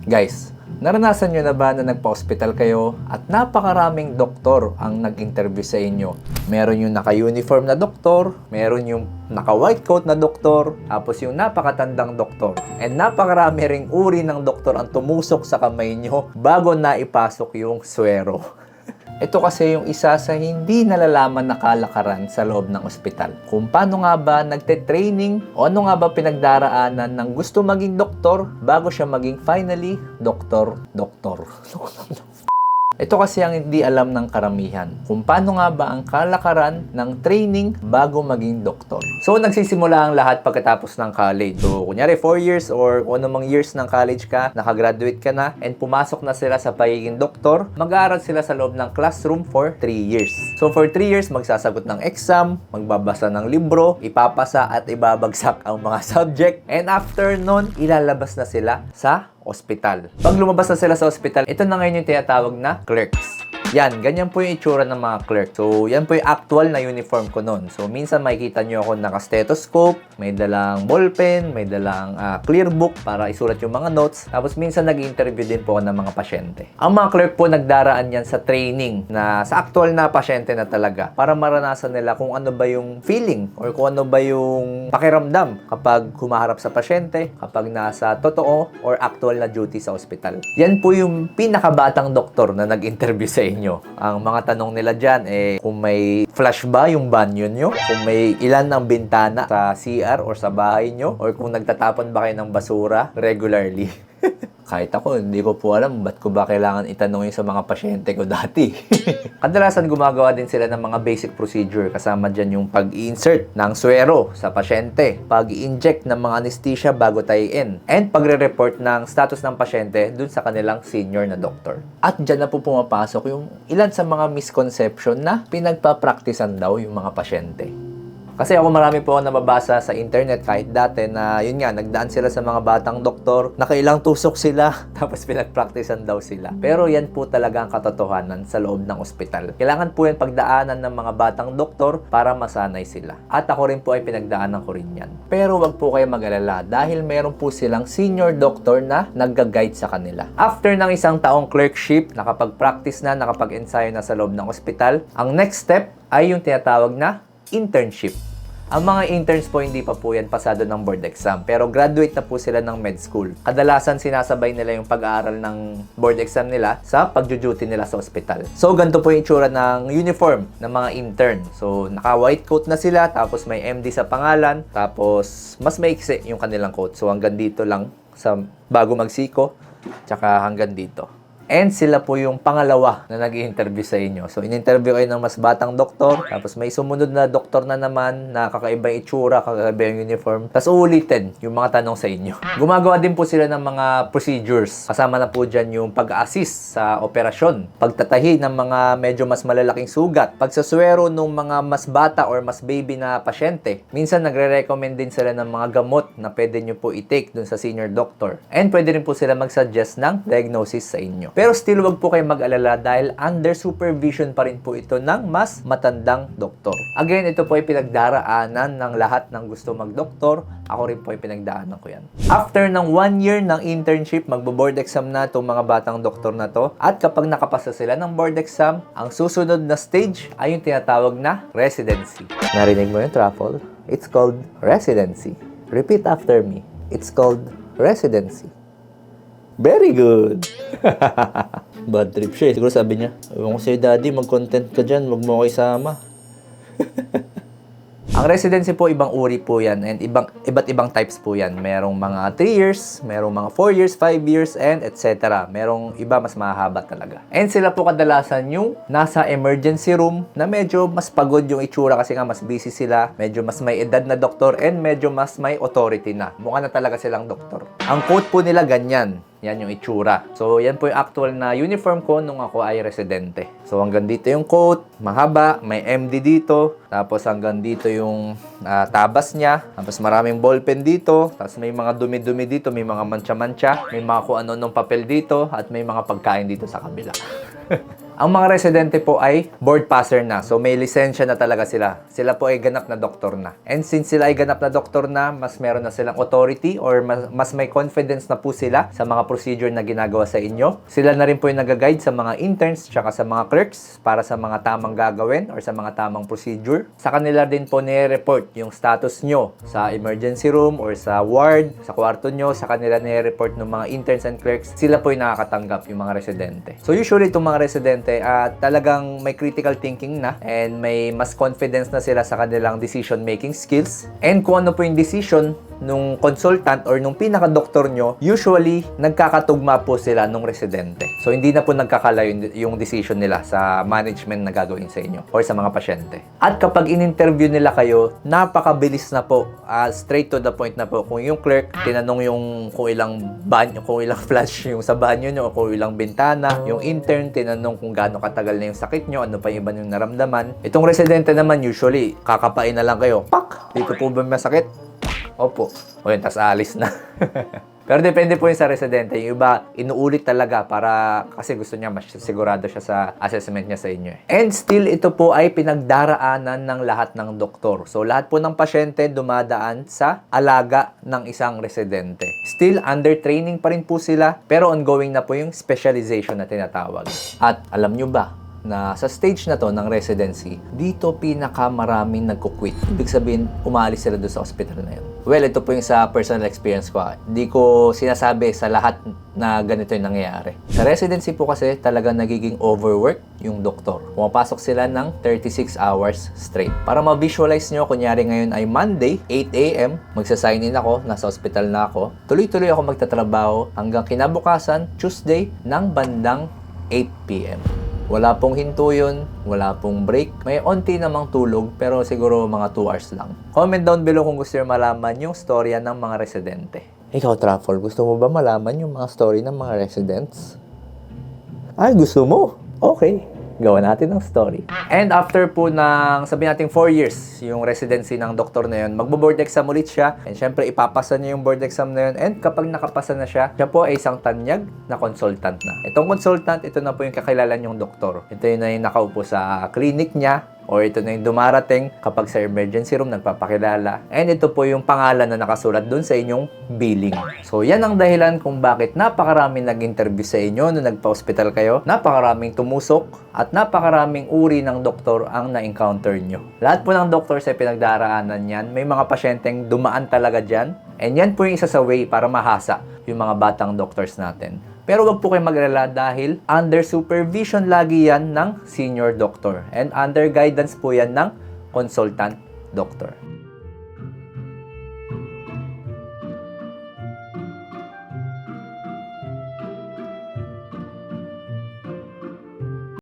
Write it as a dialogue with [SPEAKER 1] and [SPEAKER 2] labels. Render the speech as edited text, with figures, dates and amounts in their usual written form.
[SPEAKER 1] Guys, naranasan nyo na ba na nagpa-hospital kayo at napakaraming doktor ang nag-interview sa inyo? Meron yung naka-uniform na doktor, meron yung naka-white coat na doktor, tapos yung napakatandang doktor. And napakarami ring uri ng doktor ang tumusok sa kamay nyo bago na ipasok yung swero. Ito kasi yung isa sa hindi nalalaman na kalakaran sa loob ng ospital. Kung paano nga ba nagte-training o ano nga ba pinagdaraanan ng gusto maging doktor bago siya maging finally doktor. Ito kasi ang hindi alam ng karamihan. Kung paano nga ba ang kalakaran ng training bago maging doktor. So, nagsisimula ang lahat pagkatapos ng college. So, kunyari 4 years or kung anumang years ng college ka, nakagraduate ka na, and pumasok na sila sa pagiging doktor, mag-aaral sila sa loob ng classroom for 3 years. So, for 3 years, magsasagot ng exam, magbabasa ng libro, ipapasa at ibabagsak ang mga subject, and after nun, ilalabas na sila sa ospital. Pag lumabas na sila sa ospital, ito na ngayon yung tinatawag na clerks. Yan, ganyan po yung itsura ng mga clerk. So, yan po yung actual na uniform ko nun. So, minsan makikita nyo ako naka-stethoscope, may dalang ballpen, may dalang clear book para isulat yung mga notes. Tapos, minsan nag-interview din po ako ng mga pasyente. Ang mga clerk po nagdaraan yan sa training na sa actual na pasyente na talaga para maranasan nila kung ano ba yung feeling or kung ano ba yung pakiramdam kapag humaharap sa pasyente, kapag nasa totoo or actual na duty sa ospital. Yan po yung pinakabatang doktor na nag-interview sa inyo. Ang mga tanong nila dyan, kung may flush ba yung banyo nyo, kung may ilan ang bintana sa CR or sa bahay nyo, or kung nagtatapon ba kayo ng basura regularly. Kahit ako, hindi ko po alam ba't ko ba kailangan itanong yun sa mga pasyente ko dati. Kadalasan gumagawa din sila ng mga basic procedure. Kasama dyan yung pag-insert ng swero sa pasyente, pag-inject ng mga anesthesia bago tayin, and pagre-report ng status ng pasyente dun sa kanilang senior na doktor. At dyan na po pumapasok yung ilan sa mga misconception na pinagpa-practicean daw yung mga pasyente. Kasi ako marami po ako nababasa sa internet kahit dati na yun nga, nagdaan sila sa mga batang doktor, nakailang tusok sila, tapos pinag-practicean daw sila. Pero yan po talaga ang katotohanan sa loob ng ospital. Kailangan po yan pagdaanan ng mga batang doktor para masanay sila. At ako rin po ay pinagdaanan ko rin yan. Pero wag po kayo mag-alala dahil meron po silang senior doctor na nagga-guide sa kanila. After ng isang taong clerkship, nakapag-practice na, nakapag-ensayo na sa loob ng ospital, ang next step ay yung tinatawag na internship. Ang mga interns po hindi pa po yan pasado ng board exam pero graduate na po sila ng med school. Kadalasan sinasabay nila yung pag-aaral ng board exam nila sa pag-duty nila sa ospital. So ganito po yung itsura ng uniform ng mga intern. So naka-white coat na sila tapos may MD sa pangalan tapos mas maiksi yung kanilang coat. So hanggang dito lang sa bago magsiko tsaka hanggang dito. And sila po yung pangalawa na nag-i-interview sa inyo. So, in-interview kayo ng mas batang doktor. Tapos may sumunod na doktor na naman na kakaiba yung itsura, kakaiba yung uniform. Tapos uulitin yung mga tanong sa inyo. Gumagawa din po sila ng mga procedures. Kasama na po dyan yung pag-assist sa operasyon. Pagtatahi ng mga medyo mas malalaking sugat. Pagsaswero ng mga mas bata or mas baby na pasyente. Minsan nagre-recommend din sila ng mga gamot na pwede nyo po i-take dun sa senior doctor. And pwede rin po sila mag-suggest ng diagnosis sa inyo. Pero still, wag po kayo mag-alala dahil under supervision pa rin po ito ng mas matandang doktor. Again, ito po ay pinagdaraanan ng lahat ng gusto mag-doktor. Ako rin po ay pinagdaanan ko yan. After ng 1 year ng internship, magbo-board exam na itong mga batang doktor na to. At kapag nakapasa sila ng board exam, ang susunod na stage ay yung tinatawag na residency. Narinig mo yung truffle? It's called residency. Repeat after me. It's called residency. Very good! Bad trip siya. Siguro sabi niya, ewan ko sa'yo, daddy, mag-content ka dyan, wag mo ako isama. Ang residency po, ibang uri po yan and iba't ibang types po yan. Merong mga 3 years, merong mga 4 years, 5 years, and etc. Merong iba mas mahaba talaga. And sila po kadalasan yung nasa emergency room na medyo mas pagod yung itsura kasi nga mas busy sila, medyo mas may edad na doktor, and medyo mas may authority na. Mukha na talaga silang doktor. Ang quote po nila ganyan. Yan yung itsura. So, yan po yung actual na uniform ko nung ako ay residente. So, hanggang dito yung coat, mahaba, may MD dito, tapos hanggang dito yung tabas niya, tapos maraming ballpen dito, tapos may mga dumi-dumi dito, may mga mancha-mancha, may mga kung ano-anong papel dito, at may mga pagkain dito sa kabila. Ang mga residente po ay board passer na. So may lisensya na talaga sila. Sila po ay ganap na doktor na. And since sila ay ganap na doktor na, mas meron na silang authority or mas may confidence na po sila sa mga procedure na ginagawa sa inyo. Sila na rin po yung nag-guide sa mga interns tsaka sa mga clerks para sa mga tamang gagawin or sa mga tamang procedure. Sa kanila din po nire-report yung status nyo sa emergency room or sa ward, sa kwarto nyo. Sa kanila nire-report ng mga interns and clerks. Sila po yung nakakatanggap yung mga residente. So usually itong mga residente at talagang may critical thinking na and may mas confidence na sila sa kanilang decision making skills. And kung ano po yung decision nung consultant or nung pinaka-doktor nyo, usually nagkakatugma po sila nung residente. So hindi na po nagkakalayo yung decision nila sa management na gagawin sa inyo or sa mga pasyente. At kapag in-interview nila kayo, napakabilis na po, straight to the point na po. Kung yung clerk, tinanong yung kung ilang banyo, kung ilang flush yung sa banyo nyo, kung ilang bintana, yung intern, tinanong kung gaano katagal na yung sakit nyo, ano pa yung iba yung naramdaman. Itong residente naman, usually, kakapain na lang kayo. Pak! Dito po ba masakit? Opo. O yun, tas alis na. Pero depende po yun sa residente. Yung iba, inuulit talaga para kasi gusto niya, mas sigurado siya sa assessment niya sa inyo. And still, ito po ay pinagdaraanan ng lahat ng doktor. So, lahat po ng pasyente dumadaan sa alaga ng isang residente. Still, under training pa rin po sila, pero ongoing na po yung specialization na tinatawag. At alam nyo ba, na sa stage na to ng residency, dito pinakamaraming nagko-quit. Ibig sabihin, umalis sila doon sa hospital na yun. Well, ito po yung sa personal experience ko. Hindi ko sinasabi sa lahat na ganito yung nangyayari. Sa residency po kasi talagang nagiging overwork yung doktor. Pumapasok sila ng 36 hours straight. Para ma-visualize nyo, kunyari ngayon ay Monday, 8 a.m., magsasign in ako, nasa hospital na ako. Tuloy-tuloy ako magtatrabaho hanggang kinabukasan, Tuesday, ng bandang 8 p.m. Wala pong hinto yun, wala pong break. May onti namang tulog, pero siguro mga 2 hours lang. Comment down below kung gusto nyo malaman yung storya ng mga residente. Ikaw, Truffle, gusto mo ba malaman yung mga story ng mga residents? Ay, gusto mo? Okay. Gawa natin ng story. And after po ng, sabihin natin 4 years, yung residency ng doktor na yun, magbo-board exam ulit siya. And syempre, ipapasa niya yung board exam na yun. And kapag nakapasa na siya, siya po ay isang tanyag na consultant na. Itong consultant, ito na po yung kakilala niyong doktor. Ito yun na yung nakaupo sa clinic niya. Or ito na yung dumarating kapag sa emergency room, nagpapakilala. And ito po yung pangalan na nakasulat dun sa inyong billing. So, yan ang dahilan kung bakit napakaraming nag-interview sa inyo nung nagpa-hospital kayo. Napakaraming tumusok at napakaraming uri ng doktor ang na-encounter nyo. Lahat po ng doktor sa pinagdaraanan yan, may mga pasyenteng dumaan talaga dyan. And yan po yung isa sa way para mahasa yung mga batang doctors natin. Pero wag po kayo mag-alala dahil under supervision lagi yan ng senior doctor and under guidance po yan ng consultant doctor.